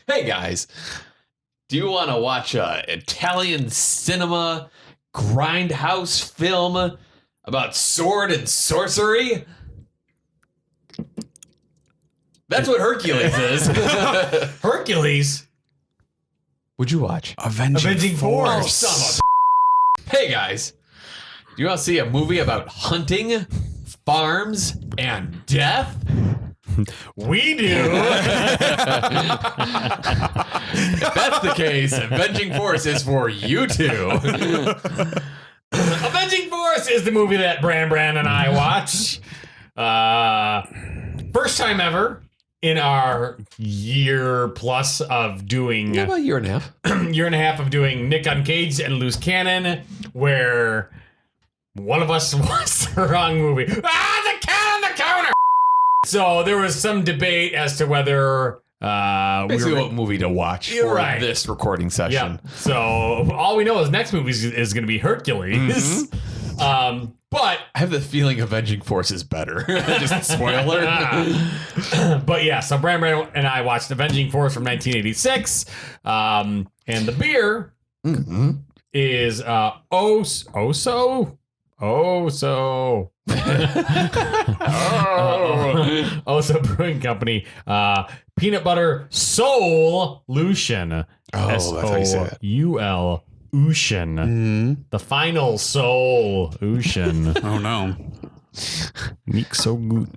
Hey guys, do you want to watch a Italian cinema grindhouse film about sword and sorcery? That's what Hercules is. Hercules? Would you watch? Avenging Force. Son of a Hey guys, do you want to see a movie about hunting, farms, and death? We do. If that's the case, Avenging Force is for you two. Avenging Force is the movie that Brandan and I watch. First time ever in our year plus of doing... About a year and a half. Year and a half of doing Nick Uncaged and Loose Cannon, where one of us watched the wrong movie. The cannon, the counter! So there was some debate as to whether... Basically what movie to watch for this recording session. Yeah. So all we know is next movie is going to be Hercules. Mm-hmm. But I have the feeling Avenging Force is better. Just spoiler. But yeah, so Brandan and I watched Avenging Force from 1986. And the beer is Oso Brewing Company. Peanut Butter Solution. Oh, that's how you say it. S-O-U-L Ocean. The final soul Ocean. Oh no. Nick so good.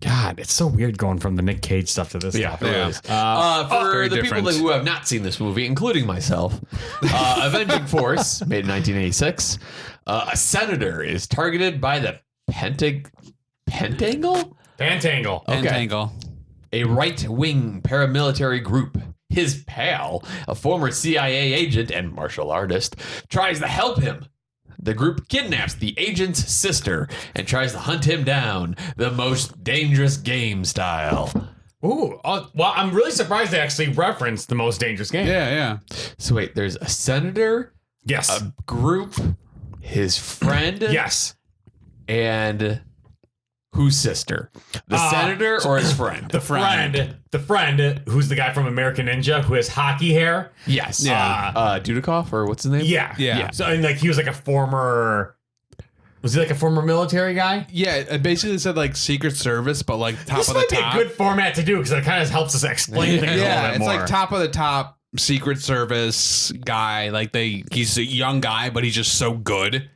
God, it's so weird going from the Nick Cage stuff to this stuff. It is. For the people who have not seen this movie, including myself, Avenging Force, made in 1986, a senator is targeted by the Pentangle? Pentangle. Pentangle. A right-wing paramilitary group. His pal, a former CIA agent and martial artist, tries to help him. The group kidnaps the agent's sister and tries to hunt him down the most dangerous game style. Ooh, well, I'm really surprised they actually referenced the most dangerous game. Yeah. So wait, there's a senator, Yes. a group, his friend, Yes. and whose sister? The senator or his friend? The friend, who's the guy from American Ninja who has hockey hair. Yes. Yeah. Dudikoff, or what's his name? Yeah. So, and like, he was like a former... Was he like a former military guy? Yeah, it basically said like Secret Service, but like top This of the might be top. a good format to do because it kind of helps us explain things a Yeah, little bit it's more. like top of the top Secret Service guy. Like he's a young guy, but he's just so good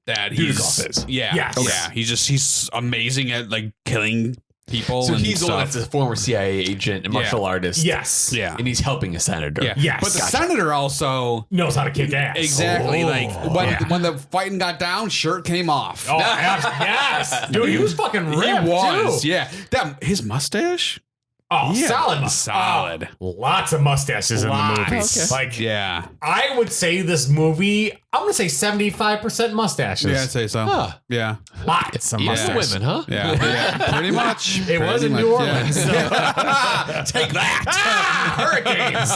that Dudikoff is. Yeah. Yes. Yeah. He's amazing at like killing people. So and he's the one stuff. that's a former CIA agent and martial artist. Yes. Yeah. And he's helping a senator. Yeah. Yes. But the Gotcha. senator also Knows how to kick ass. exactly Oh, like when the fighting got down, shirt came off. Oh, yes. Dude, he was fucking ripped, He was, too. yeah. That his mustache. Oh, Yeah, solid. solid. Lots of mustaches in the movie. Okay. Like, Yeah. I would say this movie, I'm going to say 75% mustaches. Yeah, I'd say so. Huh. Yeah. Lots of Even mustaches. women, huh? Yeah. Pretty much. It was in Pretty New much, Orleans. yeah. Take that. Hurricanes.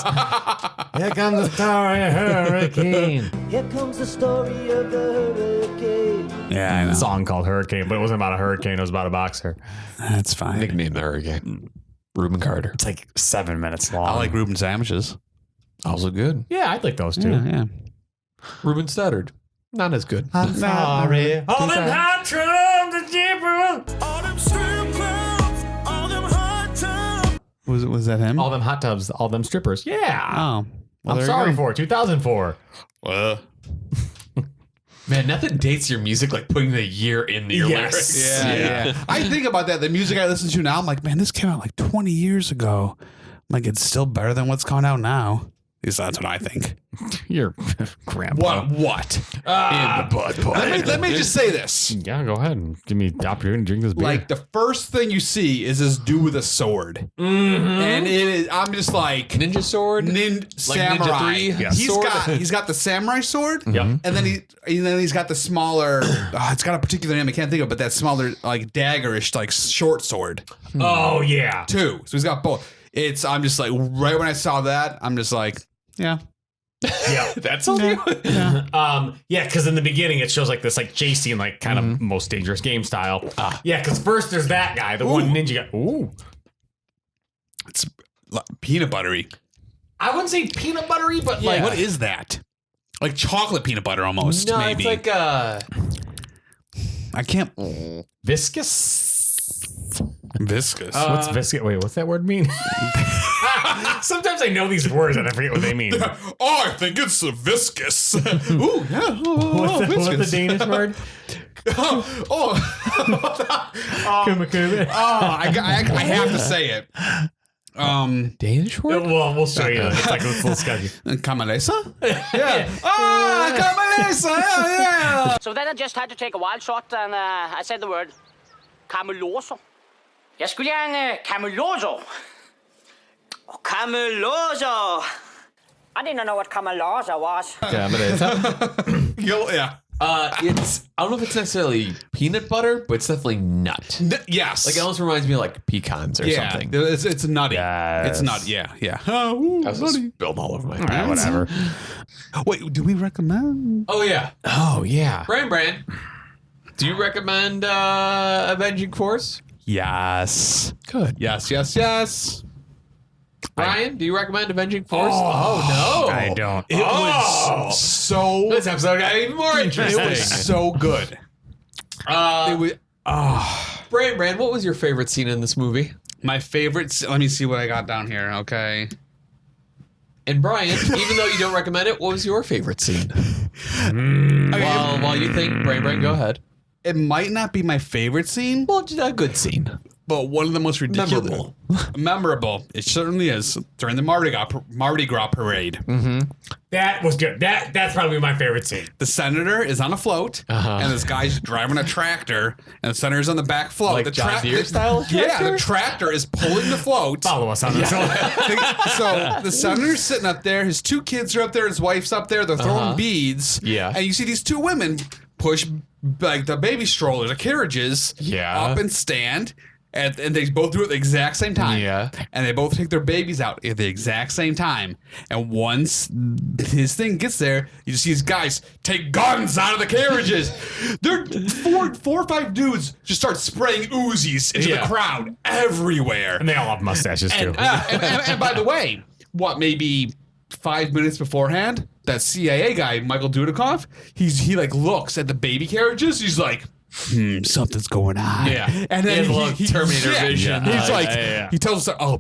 Here comes the story of hurricane. Here comes the story of the hurricane. Yeah, I know. A song called Hurricane, but it wasn't about a hurricane. It was about a boxer. That's fine. Nickname the hurricane. Reuben Carter. It's like 7 minutes long. I like Reuben sandwiches. Also good. Yeah, I'd like those too. Yeah. Reuben stuttered. Not as good. I'm sorry. All them hot tubs, the jeepers. All them strip clubs, all them hot tubs. Was that him? All them hot tubs, all them strippers. Yeah. Oh. Well, I'm there you sorry go. for it. 2004. Man, nothing dates your music like putting the year in your Yes. lyrics. Yeah. I think about that. The music I listen to now, I'm like, man, this came out like 20 years ago. I'm like, it's still better than what's coming out now. At least that's what I think. You're grandpa. What? In the butt plug. Let me just say this. Yeah, go ahead and give me the opportunity to drink this beer. Like the first thing you see is this dude with a sword, and it is. I'm just like Ninja sword? Ninja Like samurai. Ninja 3? Yeah. He's got the samurai sword. Yep. And then he's got the smaller. It's got a particular name I can't think of, but that smaller like daggerish like short sword Oh, yeah. too. So he's got both. I'm just like right when I saw that, I'm just like, yeah. Yeah. That's all you. Yeah, because in the beginning it shows like this like chasing like kind of most dangerous game style. Yeah, because first there's that guy, the one ninja guy. Ooh. It's peanut buttery. I wouldn't say peanut buttery, but like What is that? Like chocolate peanut butter almost. No, maybe. it's like I can't. viscous. Viscous. What's viscous? Wait, what's that word mean? Sometimes I know these words and I forget what they mean. I think it's viscous. Ooh, yeah. What's the Danish word? I have to say it. Danish word. Well, we'll show you. It's like a little sketchy. Kamalesa? Yeah. Kamalesa. Yeah. So then I just had to take a wild shot, and I said the word Cameloso. Jeg skulle gerne Cameloso. Cameloso. I didn't know what Cameloso was. Yeah. It's I don't know if it's necessarily peanut butter, but it's definitely nut. Yes. Like it almost reminds me of like pecans or something. It's nutty. Yes. It's nutty. Yeah. I was just spilled all over my pants. Whatever. Wait, do we recommend? Oh yeah, Oh yeah. Brand. Do you recommend Avenging Force? Yes. Good. Yes. Brian, do you recommend Avenging Force? Oh no, I don't. It was so. This episode got even more interesting. It was so good. It was. Brand, what was your favorite scene in this movie? My favorite. Let me see what I got down here. Okay. And Brian, even though you don't recommend it, what was your favorite scene? While you think, Brand, go ahead. It might not be my favorite scene, Well, just a good scene. but one of the most ridiculous. Memorable. It certainly is. During the Mardi Gras parade. That was good. That's probably my favorite scene. The senator is on a float, and this guy's driving a tractor, and the senator's on the back float. Like the John Deere style Yeah, tractor? the tractor is pulling the float. Follow us on this. So the senator's sitting up there, his two kids are up there, his wife's up there, they're throwing beads. Yeah. And you see these two women push like the baby strollers, the carriages, Yeah. up and stand. And they both do it at the exact same time. Yeah. And they both take their babies out at the exact same time. And once his thing gets there, you just see these guys take guns out of the carriages. They're four or five dudes just start spraying Uzis into the crowd everywhere. And they all have mustaches too. And by the way, maybe 5 minutes beforehand, that CIA guy, Michael Dudikoff, he like looks at the baby carriages. He's like, something's going on. Yeah. And then He has a little Terminator vision. He's like, yeah. he tells us, I'm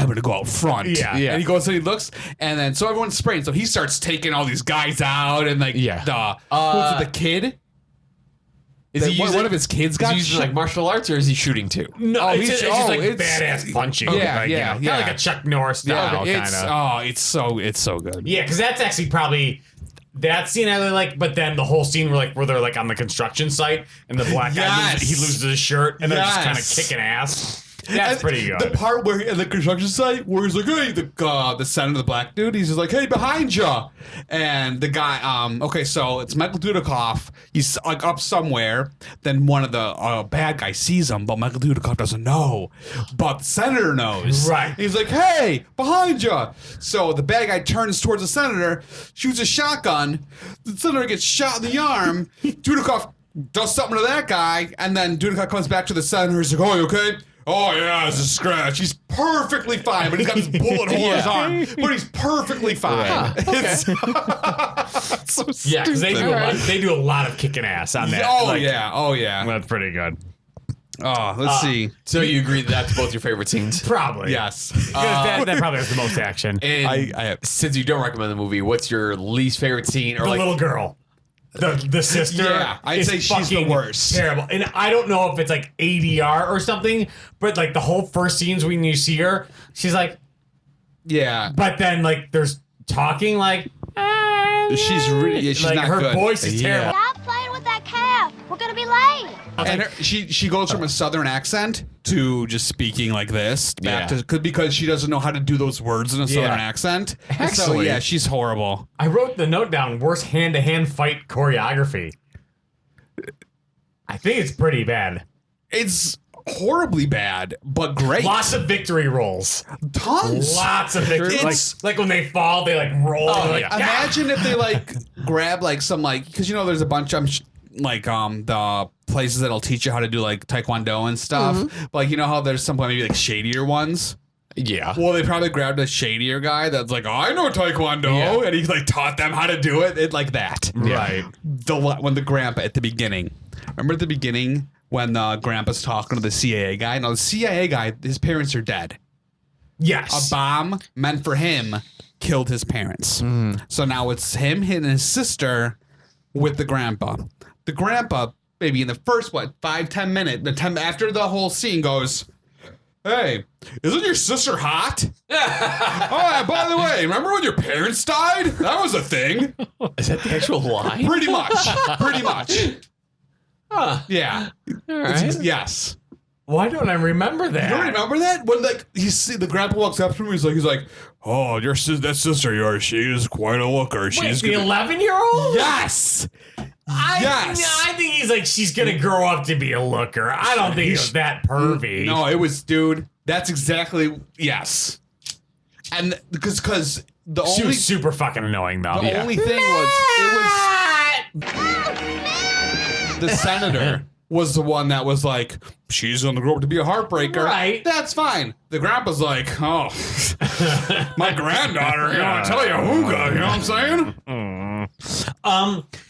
going to go out front. Yeah. And he goes and he looks, and then so everyone's spraying. So he starts taking all these guys out, and like, who's it, the kid? Is he using, one of his kids got is he using like martial arts, or is he shooting too? No, it's just like it's- badass punching. Yeah, like, yeah, kind of like a Chuck Norris style it's kind of. it's so good. Yeah, because that's actually probably that scene I really like. But then the whole scene where they're like on the construction site and the black guy loses his shirt and they're just kind of kicking ass. That's And pretty good. The part where at the construction site where he's like, hey, the senator, the black dude, he's just like, hey, behind you. And the guy, okay, so it's Michael Dudikoff. He's like up somewhere. Then one of the bad guys sees him, but Michael Dudikoff doesn't know. But the senator knows. Right. He's like, hey, behind you. So the bad guy turns towards the senator, shoots a shotgun. The senator gets shot in the arm. Dudikoff does something to that guy. And then Dudikoff comes back to the senator. He's like, oh, you okay? Oh, yeah, it's a scratch. He's perfectly fine, but he's got this bullet hole in his arm. But he's perfectly fine. It's so stupid. Yeah, because they do a lot of kicking ass on that. Oh, Like, yeah. That's pretty good. Oh, let's see. So you agree that's both your favorite scenes? Probably. Yes. That probably has the most action. And I since you don't recommend the movie, what's your least favorite scene? Or The like little girl. The sister. Yeah, I'd is say she's the fucking worst. Terrible. And I don't know if it's like ADR or something, but like the whole first scenes when you see her, she's like, yeah. but then like there's talking like, She's really, she's like not her good. voice is terrible. Stop playing with that calf. We're gonna be late. And she goes from a southern accent to just speaking like this back to because she doesn't know how to do those words in a southern accent. So Actually- yeah, she's horrible. I wrote the note down, worst hand-to-hand fight choreography. I think it's pretty bad. It's horribly bad, but great. Lots of victory rolls. Tons. Lots of victory. It's- Like when they fall, they like roll. Like, Imagine if they like grab like some like because there's a bunch of the places that'll teach you how to do like taekwondo and stuff. But, like how there's some maybe like shadier ones. Yeah. Well, they probably grabbed a shadier guy that's like, I know taekwondo, and he like taught them how to do it like that. Right. When the grandpa at the beginning, remember at the beginning when grandpa's talking to the CIA guy? No, the CIA guy, his parents are dead. Yes. A bomb meant for him killed his parents. So now it's him and his sister with the grandpa. The grandpa, maybe in the first 5-10 minutes, after the whole scene goes, hey, isn't your sister hot? Oh, by the way, remember when your parents died? That was a thing. Is that the actual line? Pretty much. Yeah. All right. Yes. Why don't I remember that? You don't remember that? When like the grandpa walks up to him, he's like, oh, that sister of yours, she is quite a looker. Wait, She's the gonna-" 11-year-old? Yes. I think he's like, she's gonna grow up to be a looker. I don't think it was that pervy. No, it was, dude. That's exactly yes. And because the She only was super fucking annoying though. the only thing was the senator was the one that was like, she's gonna grow up to be a heartbreaker. Right. That's fine. The grandpa's like, oh, my granddaughter, I tell you, hookah, you know what I'm saying?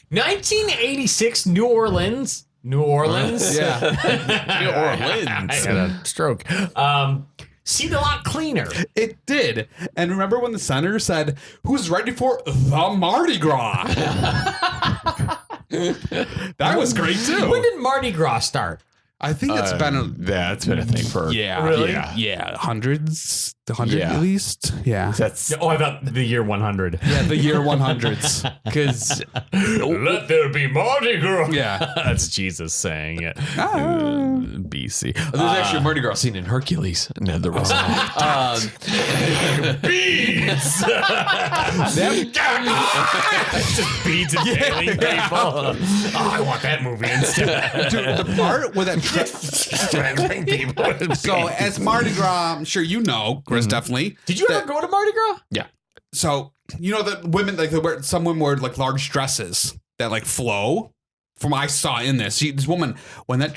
1986 New Orleans. Yeah. New Orleans. I had a stroke. Seemed a lot cleaner. It did. And remember when the senator said, who's ready for the Mardi Gras? That was great too. When did Mardi Gras start? I think it's been That's been a thing for Really? Yeah. hundreds, Yeah. at least. Yeah. That's Oh, I thought the year 100. Yeah, the year 100s. because Let there be Mardi Gras. Yeah. That's Jesus saying it. BC. There's actually a Mardi Gras scene in Hercules. No, there wasn't. Beads. Just beads and bailing people. Oh, I want that movie instead. Dude, the part where that Strangling people with so beads. as Mardi Gras, I'm sure you know, Chris, definitely. Did you ever go to Mardi Gras? Yeah. So that women some women wear like large dresses that like flow. From what I saw in this, this woman when that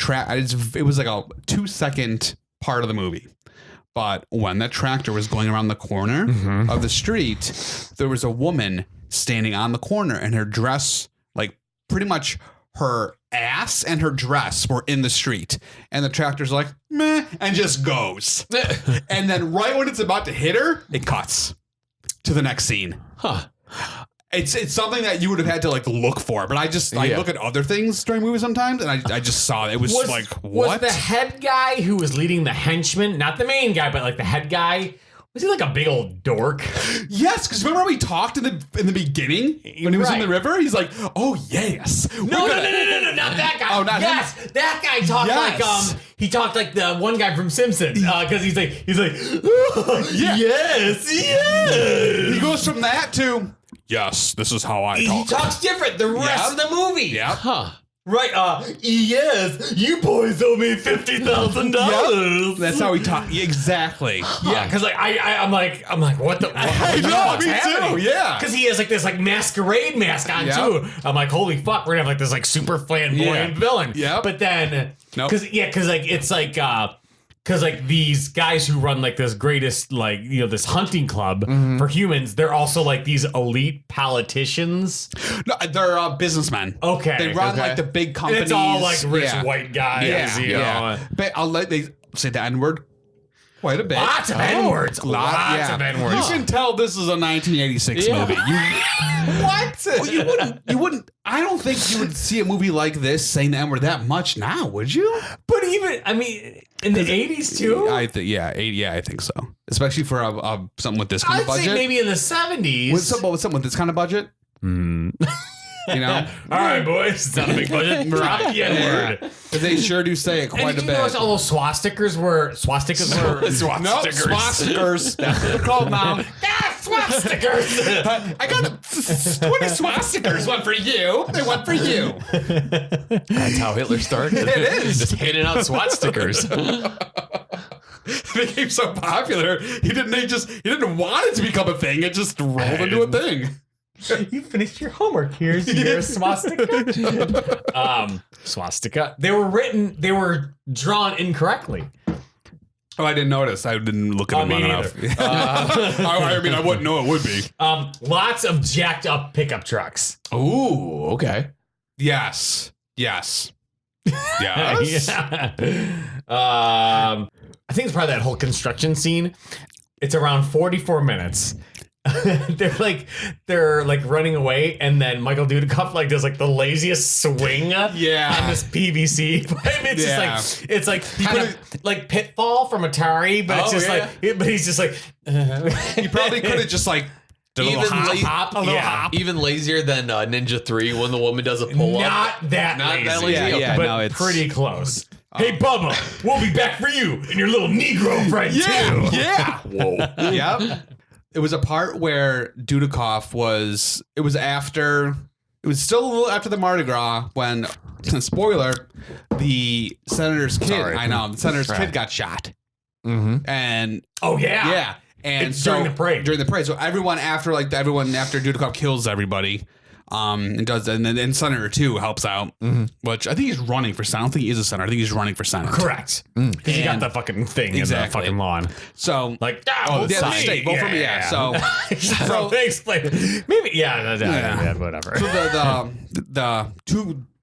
it was like a 2-second part of the movie. But when that tractor was going around the corner of the street, there was a woman standing on the corner, and her dress, like pretty much her ass and her dress were in the street. And the tractor's like, meh, and just goes. And then right when it's about to hit her, it cuts to the next scene. Huh. It's something that you would have had to like look for, but I look at other things during movies sometimes, and I just saw it. It was like, what? Was the head guy who was leading the henchmen, not the main guy, but like the head guy, was he like a big old dork? Yes, because remember how he talked in the beginning when he was in the river? He's like, oh yes. No, not that guy. Oh, not him? yes, that guy talked Yes. he talked like the one guy from Simpsons because he's like, oh, Yeah. yes. He goes from that to, yes, this is how I He talk. talks different the rest of the movie. Yep. Huh. Right, yes, you boys owe me $50,000. That's how he talks. Exactly. Yeah, because like I'm like, what the? I know, me too. Yeah. Because he has like this like masquerade mask on Yep. too. I'm like, holy fuck, we're gonna have like this like super flamboyant villain. Yep. But then, Nope. because like it's like because like these guys who run like this greatest like this hunting club for humans, they're also like these elite politicians. No, they're businessmen. Okay, They run okay. like the big And companies. it's all like rich Yeah. white guys. Yeah. You know? Yeah. But I'll let they say the N-word quite a bit. Lots of N-words. Lots of N-words. You can tell this is a 1986 Yeah. movie. What? Well, you wouldn't. I don't think you would see a movie like this saying the N-word that much now, would you? But even, I mean, in the 80s too? I think, yeah, I think so. Especially for something with this kind I'd of budget. say maybe in the 70s. With something with this kind of budget. You know? All right, boys. It's not a big budget. Drop the N-word. But they sure do say it And quite did a you notice bit. all those swastikas were No, swastikas. That's what they're called now. swastikas. I got 20 swastikas. One for you. They one for you. That's how Hitler started. It is. Just handing out SWAT stickers. It became so popular. He didn't want it to become a thing. It just rolled into a thing. You finished your homework. Here's your swastika. Swastika. They were drawn incorrectly. Oh, I didn't notice. I didn't look at them me long enough. I mean, I wouldn't know it would be. Lots of jacked up pickup trucks. Ooh, okay. Yes. Yes. Yeah. I think it's probably that whole construction scene. It's around 44 minutes. they're like running away, and then Michael Dudikoff does the laziest swing on this PVC pipe. It's like kind of like Pitfall from Atari, but it's just but he's just He probably could have just did a little hop. Even lazier than Ninja 3 when the woman does a pull up. not that lazy. Yeah, but no, it's pretty close. Hey, Bubba, we'll be back for you and your little Negro friend too. Yeah. Whoa. Yep. It was a part where Dudikoff was still a little after the Mardi Gras when, spoiler, the senator's kid, the senator's kid got shot. Mm-hmm. And yeah. And it's so during the parade. So everyone after Dudikoff kills everybody, and then Senator 2 helps out, which I think he's running for Senate. I don't think he is a senator. I think he's running for Senate. Correct. Because you got the fucking thing in the fucking lawn. So vote the for me. state, vote for me. Yeah. So they explain. Maybe whatever. So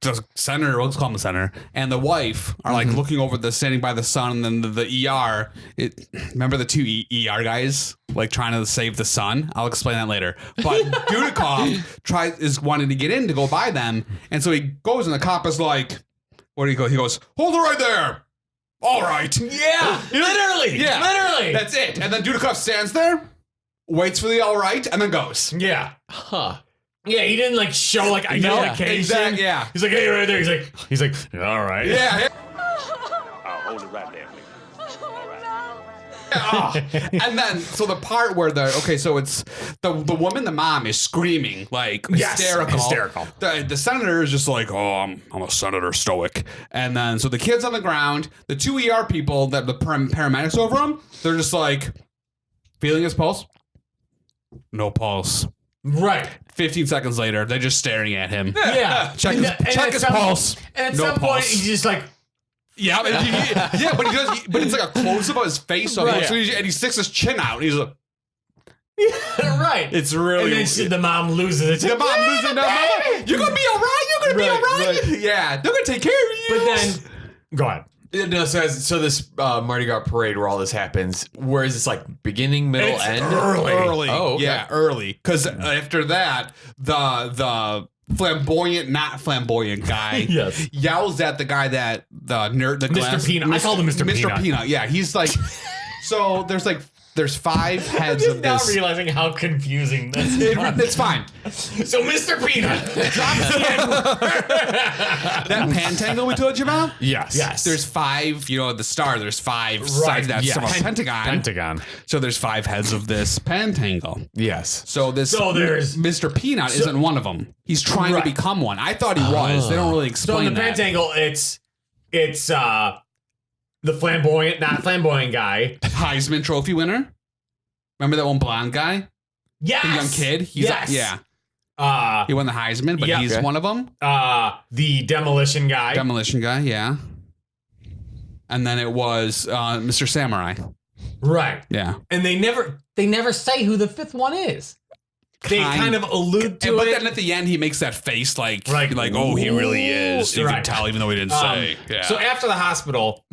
the senator, let's call him the senator, and the wife are looking over standing by the son, and then the ER. Remember the two ER guys trying to save the son? I'll explain that later. But Dudikoff is wanting to get in to go by them, and so he goes, and the cop is like, "What do you go?" He goes, "Hold it right there." All right. Yeah. Literally. Yeah. Literally. That's it. And then Dudikoff stands there, waits for the all right, and then goes. Yeah. Huh. Yeah, he didn't show identification. Exactly. Yeah. He's like, hey, right there. He's like, all right. Yeah. I'll hold it right there, please. All right. And then, so the part where so it's the woman, the mom is screaming hysterical. The senator is just I'm a senator stoic. And then, so the kid's on the ground, the two ER people that the paramedics over him, they're just feeling his pulse. No pulse. Right. 15 seconds later, they're just staring at him. Yeah. Check his pulse. And at No some point, pulse. he's just yeah, but he does. But it's a close up of his face, so and he sticks his chin out. And he's like, right. It's really. And then the mom loses it. The mom loses it. Mama, you're gonna be all right. You're gonna be all right. Yeah, they're gonna take care of you. But then, go ahead. No, so this Mardi Gras parade where all this happens, where is this beginning, middle, end? Early. Oh, okay. Yeah, early. Because after that, the not flamboyant guy yells at the guy that the nerd, the Mr. Peanut. I called him Mr. Peanut. Mr. Peanut. Yeah, he's so there's 5 heads of this. Now realizing how confusing this is. It's fine. So Mr. Peanut drops the That Pentangle we told you about? Yes. There's 5, the star, there's 5 sides of that pentagon. Pentagon. So there's 5 heads of this Pentangle. Yes. So there's Mr. Peanut isn't one of them. He's trying to become one. I thought he was. They don't really explain So in the Pentangle, it's the flamboyant, not flamboyant guy. Heisman Trophy winner. Remember that one blonde guy? Yes. The young kid? He won the Heisman, but he's one of them. The demolition guy. Demolition guy, yeah. And then it was Mr. Samurai. Right. Yeah. And they never say who the 5th one is. They kind of allude to it. But then at the end, he makes that face like oh, he really is. You can tell, even though he didn't say. Yeah. So after the hospital,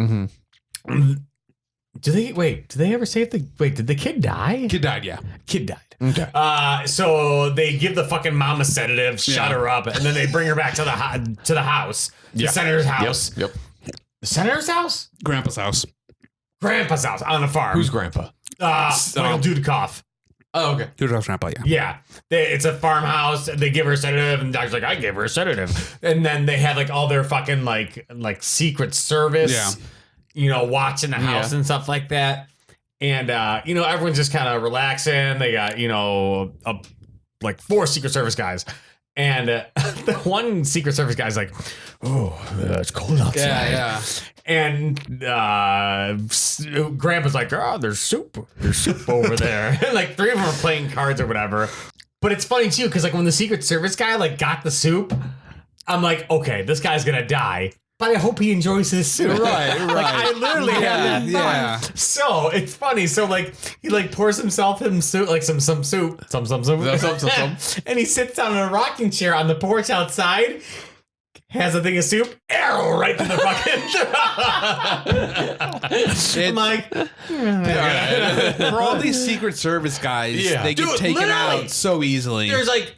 did they ever say did the kid die? Kid died, yeah. Kid died. Okay. So they give the fucking mom a sedative, shut her up, and then they bring her back to the house. The senator's house. Yep. The senator's house? Grandpa's house. Grandpa's house on a farm. Who's grandpa? Michael Dudikoff. Oh, okay. Dudikoff's grandpa, yeah. Yeah, it's a farmhouse. They give her a sedative, and the doctor's like, "I gave her a sedative." And then they had like all their fucking like Secret Service, watching the house and stuff like that. And everyone's just kind of relaxing. They got like 4 Secret Service guys, and the one Secret Service guy's like, "Oh, it's cold outside." Yeah. And Grandpa's like, "Oh, there's soup over there." And like 3 of them are playing cards or whatever. But it's funny too, because like when the Secret Service guy like got the soup, I'm like, okay, this guy's gonna die, but I hope he enjoys his soup. Right. Like I literally had that yeah. thought. So it's funny. So like he like pours himself some soup, like some soup, some. And he sits down in a rocking chair on the porch outside. Has a thing of soup, arrow right to the fucking. I'm like, for all these Secret Service guys, they get taken out so easily. There's like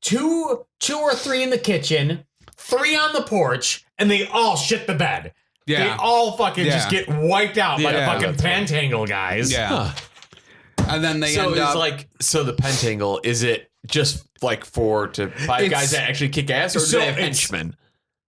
2 or 3 in the kitchen, 3 on the porch, and they all shit the bed. Yeah. They all fucking just get wiped out by the fucking Pentangle guys. Yeah. And then they end up So the Pentangle, is it just like 4 to 5 guys that actually kick ass, or do they have henchmen?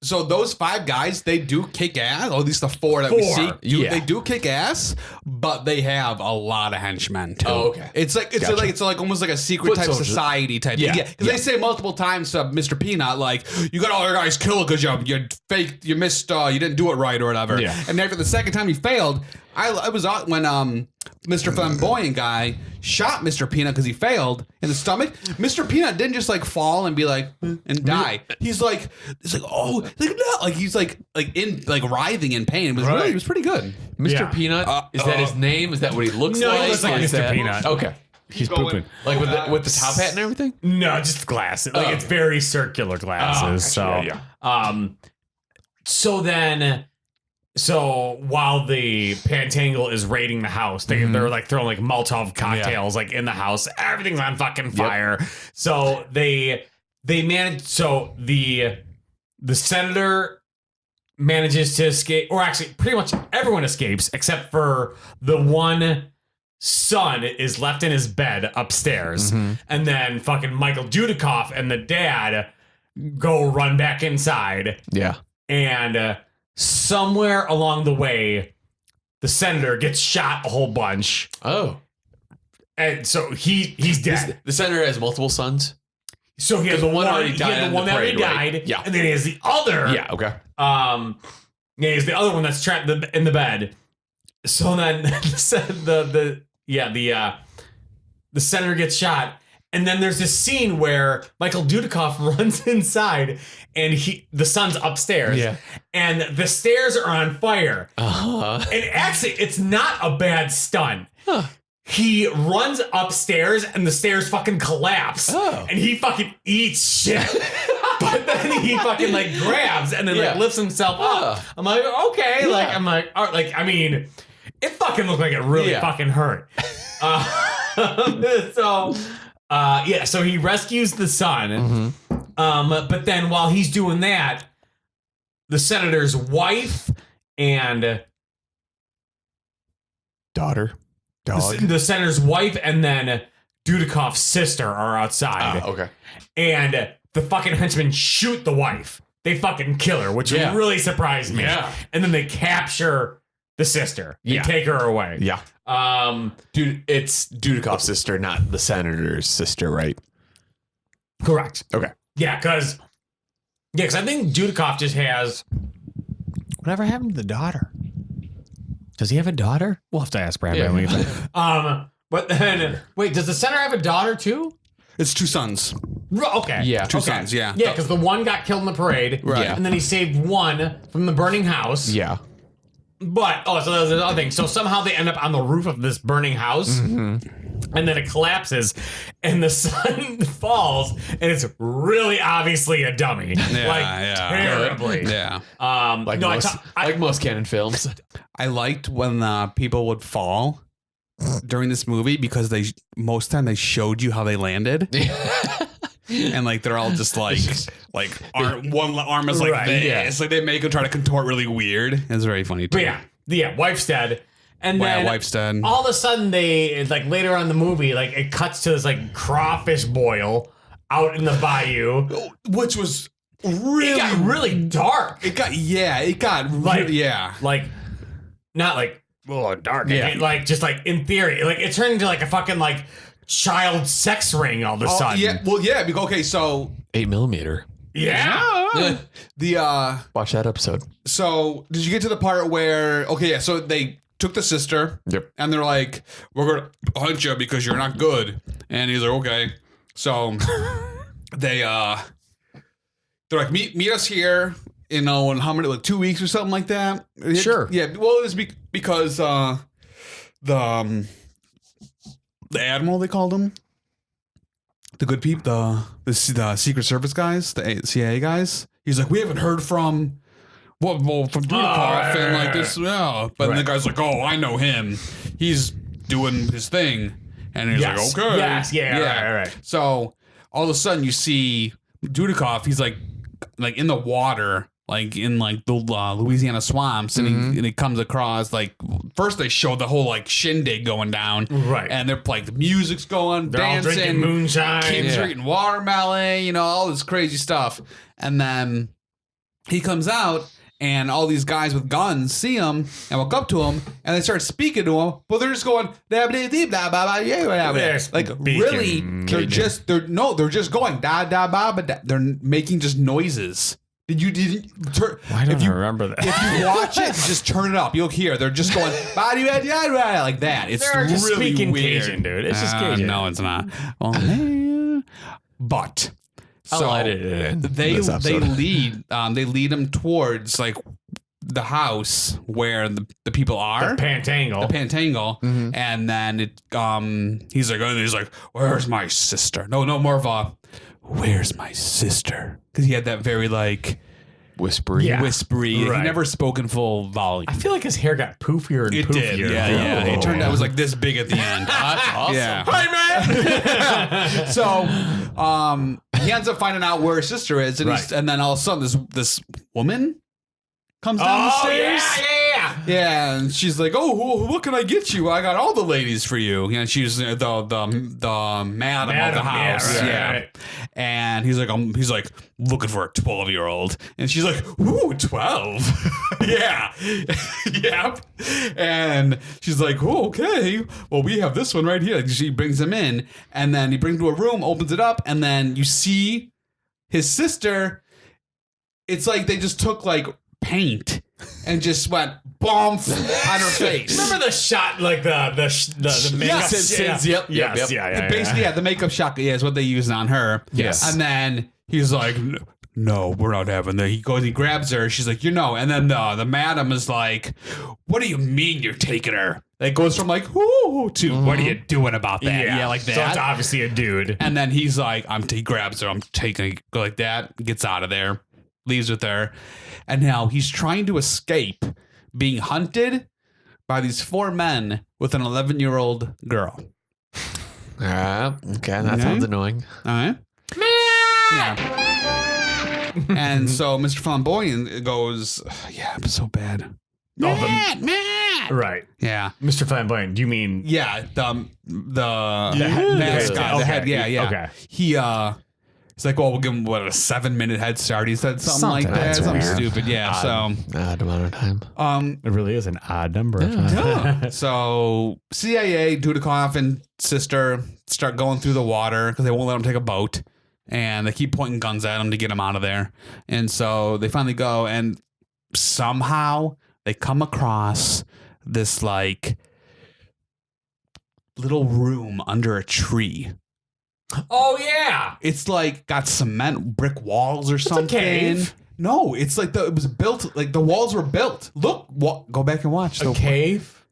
So those 5 guys, they do kick ass. Or at least the 4 that we see, they do kick ass, but they have a lot of henchmen too. Oh, okay. It's like almost like a secret type society type thing. Yeah, because they say multiple times to Mr. Peanut, like, you got all your guys killed because you faked, you missed, you didn't do it right or whatever. Yeah. And after the second time he failed, I was out when Mr. Flamboyant guy shot Mr. Peanut because he failed in the stomach. Mr. Peanut didn't just like fall and be like and die. He's like oh, like no, like he's like in like writhing in pain. It was pretty good. Mr. Peanut, is that his name? Is that what he looks like? No, he looks like Mr. Peanut. Okay. He's pooping. Like with the top hat and everything? No, just glasses. Like it's very circular glasses. So while the Pentangle is raiding the house, they're like throwing like Molotov cocktails like in the house. Everything's on fucking fire. So they manage. So the senator manages to escape, or actually pretty much everyone escapes except for the one son is left in his bed upstairs, and then fucking Michael Dudikoff and the dad go run back inside. Yeah, and somewhere along the way, the senator gets shot a whole bunch. Oh, and so he's dead. The senator has multiple sons. So he has the one already died. He has the one that already died. Yeah, and then he has the other. Yeah, okay. He has the other one that's trapped in the bed. So then the senator gets shot, and then there's this scene where Michael Dudikoff runs inside, and the son's upstairs, and the stairs are on fire. And actually, it's not a bad stunt. He runs upstairs, and the stairs fucking collapse, and he fucking eats shit. But then he fucking like grabs and then like lifts himself up. I'm like, okay, like I'm like, all right, like I mean, it fucking looked like it really fucking hurt. So he rescues the son. But then while he's doing that, the senator's wife and dog. The senator's wife and then Dudikoff's sister are outside. Okay. And the fucking henchmen shoot the wife. They fucking kill her, which really surprised me. Yeah. And then they capture the sister. They take her away. Yeah. Dude, it's Dudikoff's sister, not the senator's sister, right? Correct. Okay. Yeah, because I think Dudikoff just has. Whatever happened to the daughter? Does he have a daughter? We'll have to ask Brad. But then, wait, does the senator have a daughter too? It's 2 sons. Okay. Yeah. 2 sons, yeah. Yeah, because the one got killed in the parade. Right. And then he saved one from the burning house. Yeah. But, so there's another thing. So somehow they end up on the roof of this burning house. And then it collapses. And the son falls. And it's really obviously a dummy. Terribly. Yeah. Like most canon films. I liked when people would fall during this movie because most time they showed you how they landed. And like they're all just like one arm is like this. Like they make them try to contort really weird. It's very funny too. But yeah, wife's dead. And My then wife's dead. all of a sudden they like later on in the movie, like it cuts to this like crawfish boil out in the bayou. Which was It got really dark. It got Like, yeah. Like not like dark. Yeah. Like just like in theory. Like it turned into like a fucking like child sex ring all of a sudden. Yeah. Well, yeah. Because, okay, so 8mm. Yeah. the Watch that episode. so did you get to the part where so they took the sister. Yep. And they're like, we're gonna hunt you because you're not good. And he's like, okay. So they're like, meet us here, in how many, like 2 weeks or something like that. Sure. Yeah. Well, it's because the admiral, they called him, the good people, the Secret Service guys, the CIA guys. He's like, we haven't heard from from Dudikoff and like this. Yeah. But the guy's like, oh, I know him. He's doing his thing. And he's like, okay. Yes. Yeah. Right. So all of a sudden you see Dudikoff. He's like in the water, like in like the Louisiana swamps, and he comes across like first they show the whole like shindig going down, Right. And they're like the music's going, They're all dancing, drinking moonshine. kids are eating watermelon, all this crazy stuff, and then he comes out. And all these guys with guns see him and walk up to him, and they start speaking to him, but they're just going blah, blah, blah, blah, blah, blah, blah. Like really, they're just going da da ba ba da. They're making just noises. I don't remember that. If you watch it, just turn it up. You'll hear they're just going like that. It's They're just really speaking weird. Cajun, dude. It's just Cajun. No, it's not. But. So I'll edit it in they this episode. lead him towards like the house where the people are. The Pentangle. And then he's like, where's my sister? No, more of a where's my sister? Because he had that very like Whispery. Yeah. whispery. Right. He never spoke in full volume. I feel like his hair got poofier and It poofier. did, yeah. It turned out it was like this big at the end. That's awesome. Yeah. Hi, man. So he ends up finding out where his sister is, and, and then all of a sudden this woman comes down the stairs. Yeah, and she's like, "Oh, what can I get you? I got all the ladies for you." And she's the madam of the house. Right. And he's like looking for a 12-year-old, and she's like, "Ooh, 12, yeah, yep." And she's like, "Oh, okay. Well, we have this one right here." Like, she brings him in, and then he brings him to a room, opens it up, and then you see his sister. It's like they just took like paint and just went bomb on her face. Remember the shot, like the makeup? Yes, yep. Basically, the makeup shot is what they used on her. Yes. And then he's like, no, we're not having that. He goes, he grabs her. She's like, and then the madam is like, what do you mean you're taking her? It goes from like, ooh, to what are you doing about that? Yeah, like that. So it's obviously a dude. And then he's like, he grabs her. I'm taking, go like that, gets out of there, leaves with her. And now he's trying to escape being hunted by these 4 men with an 11-year-old girl. Okay, that sounds annoying. All right. Yeah. And so Mr. Flamboyant goes, yeah, I'm so bad. Matt. Right. Yeah. Mr. Flamboyant, do you mean? Yeah. The head- mascot. The head. okay. Yeah. Okay. He's like, well, we'll give him, a 7-minute head start. He said something like that. That's Something weird. stupid. Yeah. Odd amount of time. It really is an odd number. Yeah. So CIA, Dudikoff, and sister start going through the water because they won't let him take a boat. And they keep pointing guns at him to get him out of there. And so they finally go, and somehow they come across this like little room under a tree. Oh, yeah. It's like got cement brick walls or something. a cave. No, it's like it was built, like the walls were built. Look, go back and watch. A cave?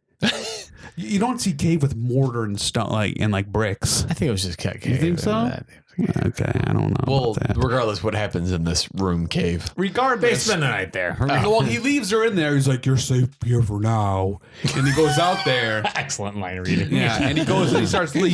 You don't see cave with mortar and stone, and bricks. I think it was just cat cave. You think so? Okay, I don't know. Well, about that. regardless what happens in this room cave. They Regardless, spend the night there. well, he leaves her in there. He's like, "You're safe here for now," and he goes out there. Excellent line reading. Yeah, and he goes and he starts. He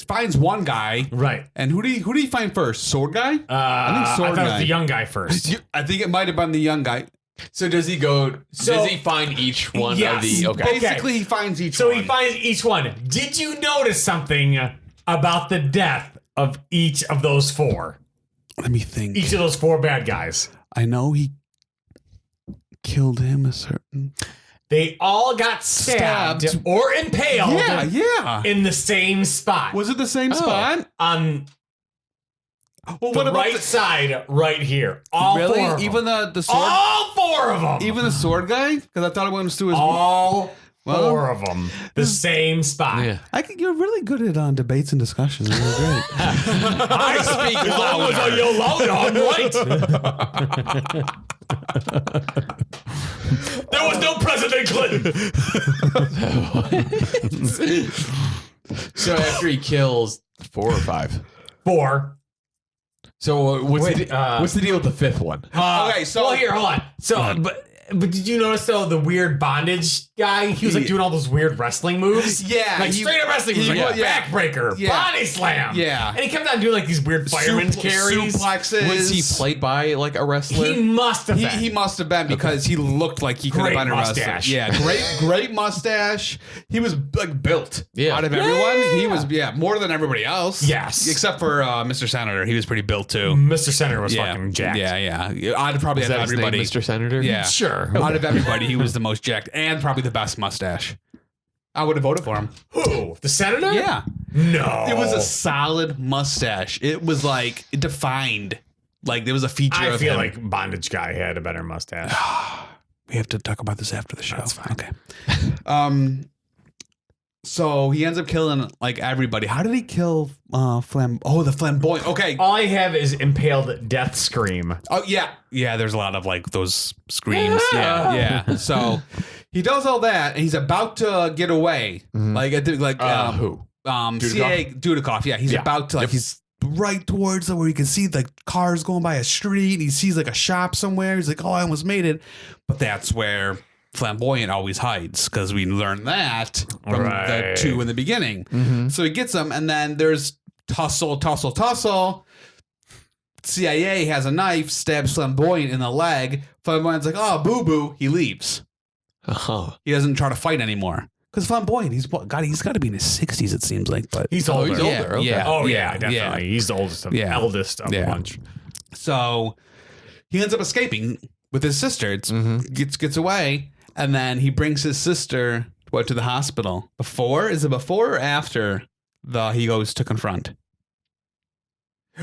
finds one guy. Right. And who do you find first? Sword guy. I think sword thought it was guy. the young guy first. I think it might have been the young guy. So does he go? Does he find each one of the? Okay. Basically, he finds each So one. he finds each one. Did you notice something about the death of each of those 4? Let me think. Each of those 4 bad guys. I know he killed him a certain... They all got stabbed or impaled in the same spot. Was it the same spot? On Well, the right side, right here. All 4 of them. Even the sword? All 4 of them. Even the sword guy? Because I thought it was to his... All 4 of them. The same spot. Yeah. You're really good at debates and discussions. You're great. I speak as long as I yell loud, I'm right. There was no President Clinton. So after he kills 4 or 5. 4. So what's the deal with the 5th one? Okay, so... Well, here, hold on. So, but did you notice though the weird bondage guy? He was like doing all those weird wrestling moves. Yeah, like straight up wrestling moves, like backbreaker, body slam. Yeah, and he kept on doing like these weird fireman's carries. Suplexes. Was he played by like a wrestler? He must have been. He must have been because he looked like he could have been a wrestler. Yeah, great mustache. He was like built. Yeah. Out of everyone, he was more than everybody else. Yes, except for Mr. Senator, he was pretty built too. Mr. Senator was fucking jacked. Yeah. I'd probably Is that everybody. his name, Mr. Senator? Yeah, sure. Out of everybody, he was the most jacked and probably the best mustache. I would have voted for him. Who? The senator? Yeah. No. It was a solid mustache. It was like defined. Like there was a feature of him. I feel like bondage guy had a better mustache. We have to talk about this after the show. That's fine. Okay. So he ends up killing like everybody. How did he kill the flamboyant? Okay. All I have is impaled death scream. Oh yeah. Yeah, there's a lot of like those screams. Yeah. So he does all that and he's about to get away. Like I think like who? CA Dudikoff. Yeah, he's about to he's right towards where he can see like cars going by a street. He sees like a shop somewhere. He's like, oh, I almost made it. But that's where Flamboyant always hides because we learned that from the 2 in the beginning. So he gets them, and then there's tussle. CIA has a knife, stabs Flamboyant in the leg. Flamboyant's like, oh, boo-boo. He leaves. He doesn't try to fight anymore. Because Flamboyant, he's got to be in his 60s, it seems like. But he's older. He's older. Okay. Yeah. Oh, yeah, definitely. He's the oldest of eldest of the bunch. So he ends up escaping with his sister. Gets away. And then he brings his sister to the hospital. Is it before or after he goes to confront?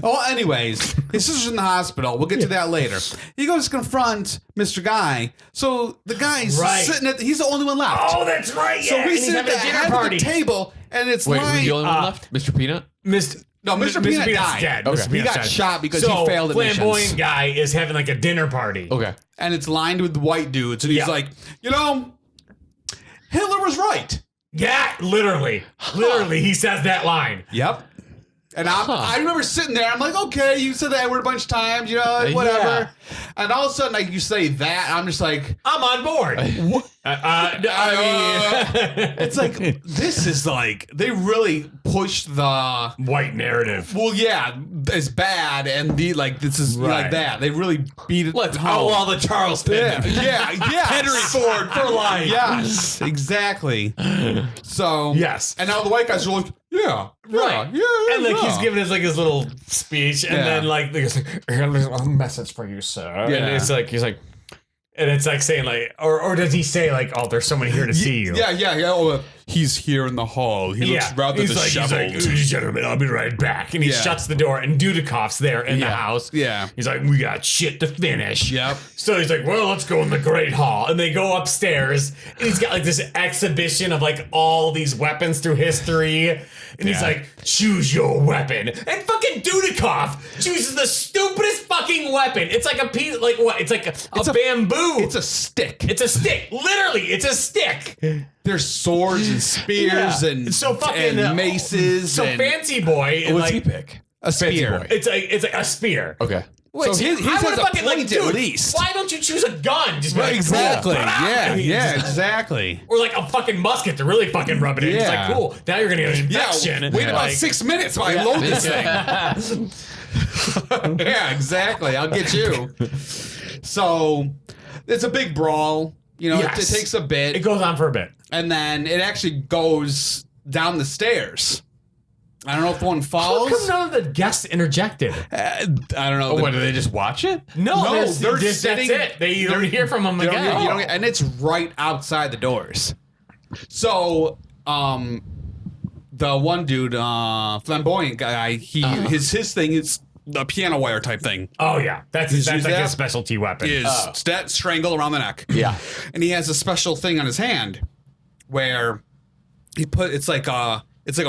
Oh, anyways, his sister's in the hospital. We'll get to that later. He goes to confront Mr. Guy. So the guy's sitting he's the only one left. Oh, that's right. So we sit at the head of the table, and it's who's the only one left? Mr. Peanut? No, Mr. Peanut died. Dead. Okay. He got shot because he failed at missions. Flamboyant guy is having like a dinner party. Okay. And it's lined with white dudes. And he's like, Hitler was right. Yeah, literally. Literally, he says that line. Yep. And I remember sitting there. I'm like, okay, you said that word a bunch of times, whatever. Yeah. And all of a sudden, like you say that, I'm just like, I'm on board. it's like this is like they really pushed the white narrative. Well, yeah, it's bad, and this is like that. They really beat it. Let's outlaw the Charleston. Yeah. Henry Ford for life. Yes, exactly. So yes, and now the white guys are like, yeah. And like he's giving his little speech, and then like there's a message for you, sir. Yeah. And it's like he's like, and it's like saying like, or does he say like, oh, there's someone here to see you? Yeah. Oh, he's here in the hall. He looks rather disheveled. He's like, gentlemen, I'll be right back. And he shuts the door, and Dudikoff's there in the house. Yeah. He's like, we got shit to finish. Yep. So he's like, well, let's go in the Great Hall. And they go upstairs, and he's got like this exhibition of like all these weapons through history. And he's like, choose your weapon. And fucking Dudikoff chooses the stupidest fucking weapon. It's like a piece, like what? It's like a bamboo. It's a stick. It's a stick. Literally, it's a stick. There's swords and spears and maces. So Fancy Boy. What's he pick? A spear. It's like a spear. Okay. Wait, so his has a point dude, at least. Why don't you choose a gun? Just be like, exactly. Cool. Yeah, exactly. Or like a fucking musket to really fucking rub it in. It's like, cool. Now you're gonna get an infection. Wait about 6 minutes while I load this thing. Yeah, exactly. I'll get you. So it's a big brawl. You know, Yes. it takes a bit. It goes on for a bit. And then it actually goes down the stairs. I don't know if one How falls. come none of the guests interjected? I don't know. What, do they just watch it? No, they're that's sitting. it. You don't hear from them They don't again. get- you don't get- and it's right outside the doors. So, the one dude, flamboyant guy, his thing is the piano wire type thing. Oh yeah, that's use like that? his specialty weapon. Is that strangle around the neck? Yeah. And he has a special thing on his hand where it's like a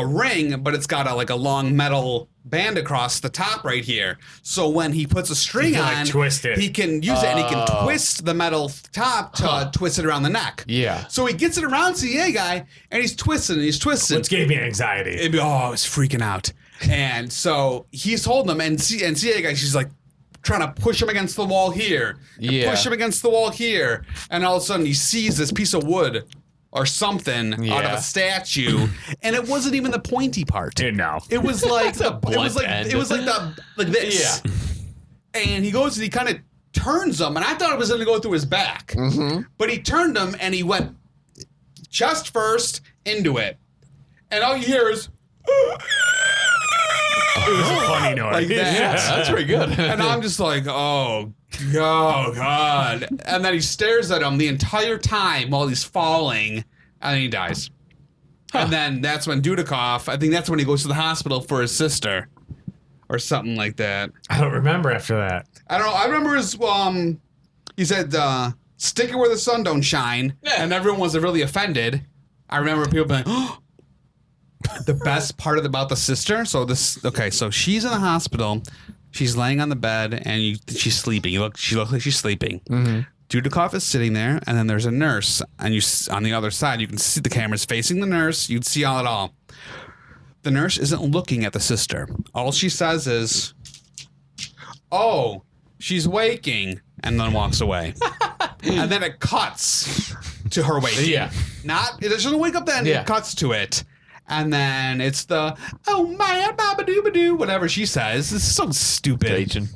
ring, but it's got a long metal band across the top right here. So when he puts a string can, on, like, twist it. he can use it and he can twist the metal top to twist it around the neck. Yeah. So he gets it around CA guy and he's twisting and he's twisting. Which gave me anxiety. I was freaking out. And so he's holding them and CA guy, she's like trying to push him against the wall here. And Yeah. push him against the wall here. And all of a sudden he sees this piece of wood or something out of Yeah. a statue, and it wasn't even the pointy part. No. It was like blunt end. it was like this. Yeah. And he goes and he kind of turns him, and I thought it was going to go through his back, but he turned him and he went chest first into it, and all you hear is. It was a funny noise. Like that. Yeah, that's pretty good. And I'm just like, oh God. And then he stares at him the entire time while he's falling, and then he dies. And then that's when Dudikoff, I think that's when he goes to the hospital for his sister or something like that. I don't remember after that. I don't know. I remember his, he said, stick it where the sun don't shine. Yeah. And everyone was really offended. I remember people being like, oh. The best part about the sister, so she's in the hospital, she's laying on the bed, and she's sleeping. She looks like she's sleeping. Dudikoff is sitting there, and then there's a nurse, and on the other side, you can see the camera's facing the nurse. You'd see all it all. The nurse isn't looking at the sister. All she says is, "Oh, she's waking," and then walks away. And then it cuts to her waking. Yeah. It doesn't wake up then. Yeah. It cuts to it. And then it's the, oh man, babadoo, whatever she says. It's so stupid. Agent.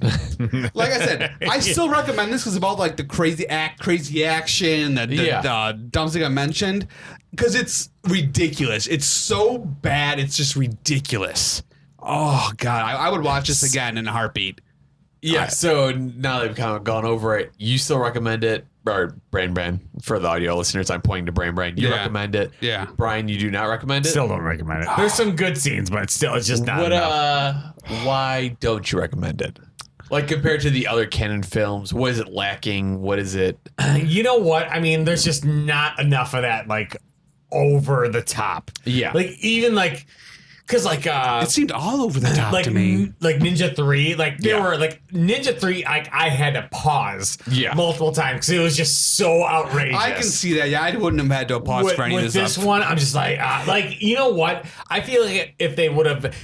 Like I said, I still recommend this because about like the crazy action, the dumb thing I mentioned. Because it's ridiculous. It's so bad, it's just ridiculous. Oh, God. I would watch this again in a heartbeat. Yeah, so now that we've kind of gone over it, you still recommend it? Or Brain, for the audio listeners, I'm pointing to Brain. You recommend it? Yeah. Brian, you do not recommend it? Still don't recommend it. There's some good scenes, but it's just not enough. Why don't you recommend it? Like, compared to the other canon films, what is it lacking? What is it? You know what? I mean, there's just not enough of that, like, over the top. Yeah. Like, even, like... Because, like, It seemed all over the top like, to me. like Ninja 3, like, there Yeah. were, like, Ninja 3, I had to pause Yeah. multiple times because it was just so outrageous. I can see that. Yeah, I wouldn't have had to pause for any of With this this one, I'm just like, you know what? I feel like if they would have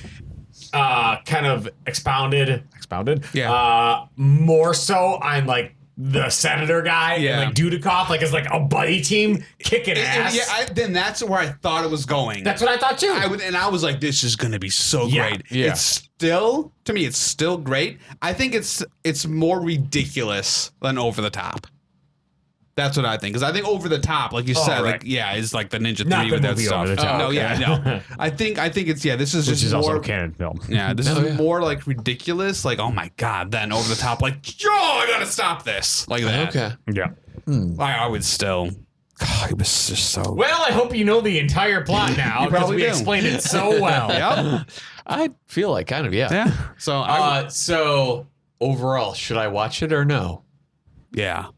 kind of expounded, more so on, like, the senator guy and like Dudikoff, like as like a buddy team kicking ass. Yeah, then that's where I thought it was going. That's what I thought too. I was like, this is gonna be so great. Yeah. It's still, to me, it's still great. I think it's more ridiculous than over the top. That's what I think. Because I think over the top, like you said, right. like is like the Ninja Not 3 the with that movie stuff. Over the Top. No, no. I think it's this is Which just is more also a canon film. Yeah, this is more like ridiculous. Like, oh my God, then over the top, like, I gotta stop this. Like that. Okay. Yeah. I would still. God, it was just so. Well, I hope you know the entire plot now because probably we do. explained it so well. Yep. I feel like kind of, yeah. Yeah. So So, overall, should I watch it or no? yeah.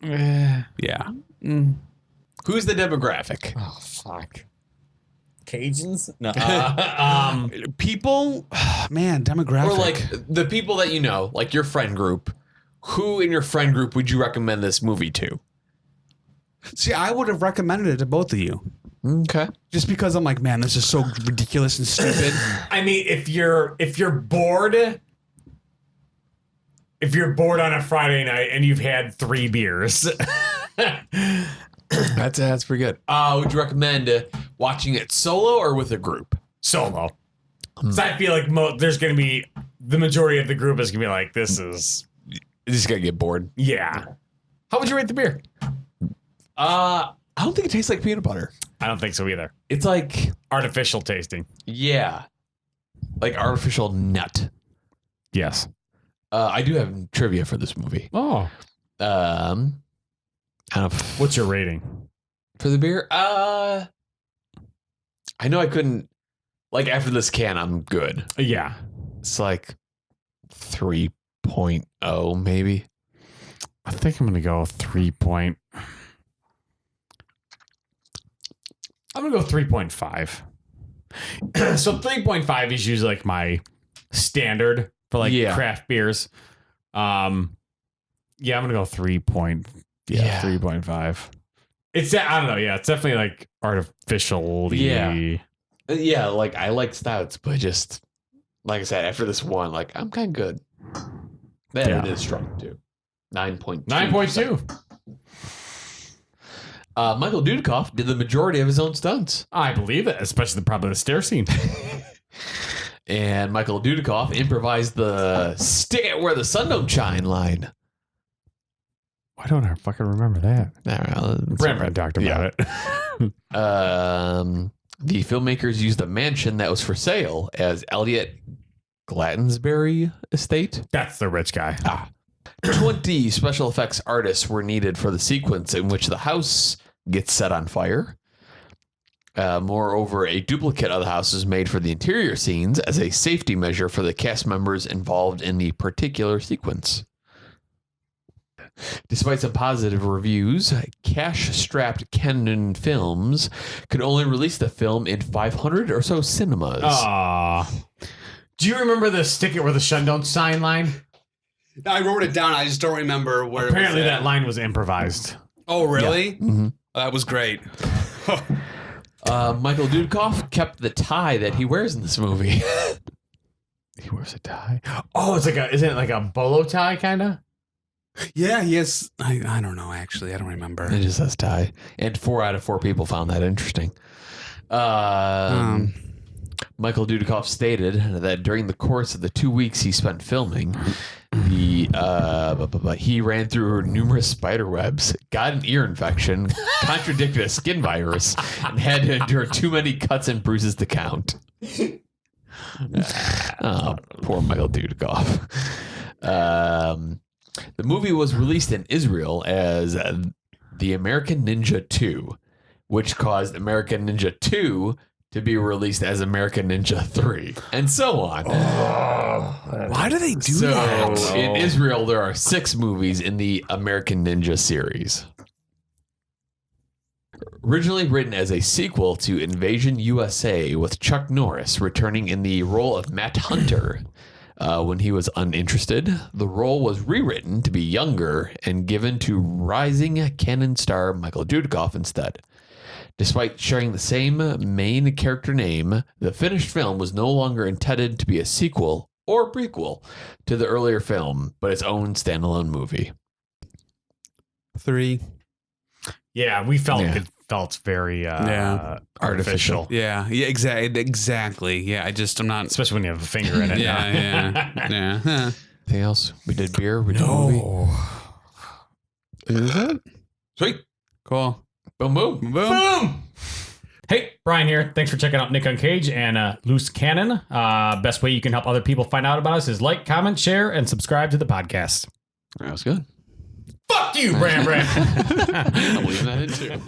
Yeah. Who's the demographic? Oh, fuck. Cajuns? No. People, man, demographic. Or like the people that you know, like your friend group. Who in your friend group would you recommend this movie to? See, I would have recommended it to both of you. Okay. Just because I'm like, man, this is so ridiculous and stupid. I mean, if you're bored, on a Friday night and you've had 3 beers, That's pretty good. Would you recommend watching it solo or with a group? solo. So I feel like there's going to be the majority of the group is going to be like, this is You just gotta get bored. yeah. How would you rate the beer? I don't think it tastes like peanut butter. I don't think so either. It's like, Artificial tasting. yeah, like artificial nut. Yes. I do have trivia for this movie. Oh. I don't know What's your rating? for the beer. I know I couldn't. Like after this can, I'm good. Yeah. It's like 3.0 maybe. I think I'm going to go 3 point. I'm going to go 3.5. So 3.5 is usually like my standard for like craft beers. Yeah, I'm going to go 3 point. Yeah, 3.5. It's, I don't know. Yeah, it's definitely like artificial. Yeah. Yeah, like I like stouts, but just like I said, after this one, like I'm kind of good. That it is strong too. 9.2. 9.2. Michael Dudikoff did the majority of his own stunts. I believe it, especially probably the stair scene. And Michael Dudikoff improvised the stick it where the sun don't shine line. Why don't I fucking remember that? I don't know. Brandan talked about it. The filmmakers used a mansion that was for sale as Elliot Glattensbury Estate. That's the rich guy. 20 special effects artists were needed for the sequence in which the house gets set on fire. Moreover, a duplicate of the house was made for the interior scenes as a safety measure for the cast members involved in the particular sequence. Despite some positive reviews, cash-strapped Canon Films could only release the film in 500 or so cinemas. Do you remember the stick it where the sun don't sign line? I wrote it down. I just don't remember where. Apparently, it was that line was improvised. Oh, really? Yeah. Mm-hmm. That was great. Michael Dudikoff kept the tie that he wears in this movie. He wears a tie. Oh, isn't it like a bolo tie kind of? Yeah, he has. I don't know, actually. I don't remember. It just says tie. And 4 out of 4 people found that interesting. Michael Dudikoff stated that during the course of the 2 weeks he spent filming, he ran through numerous spider webs, got an ear infection, contradicted a skin virus, and had to endure too many cuts and bruises to count. Poor Michael Dudikoff. The movie was released in Israel as The American Ninja 2, which caused American Ninja 2 to be released as American Ninja 3, and so on. Why do they do that? In Israel, there are 6 movies in the American Ninja series. Originally written as a sequel to Invasion USA, with Chuck Norris returning in the role of Matt Hunter. When he was uninterested, the role was rewritten to be younger and given to rising Canon star Michael Dudikoff instead. Despite sharing the same main character name, the finished film was no longer intended to be a sequel or prequel to the earlier film, but its own standalone movie. 3. Yeah, we felt it felt very artificial. Yeah, exactly. Yeah, I'm not. Especially when you have a finger in it. Yeah. Anything else? We did beer. We did movie. Is it? Sweet. Cool. Boom, boom. Boom! Hey, Brian here. Thanks for checking out Nick Uncaged and Loose Cannon. Best way you can help other people find out about us is like, comment, share, and subscribe to the podcast. That was good. Fuck you, Bran. I'm leaving that in too.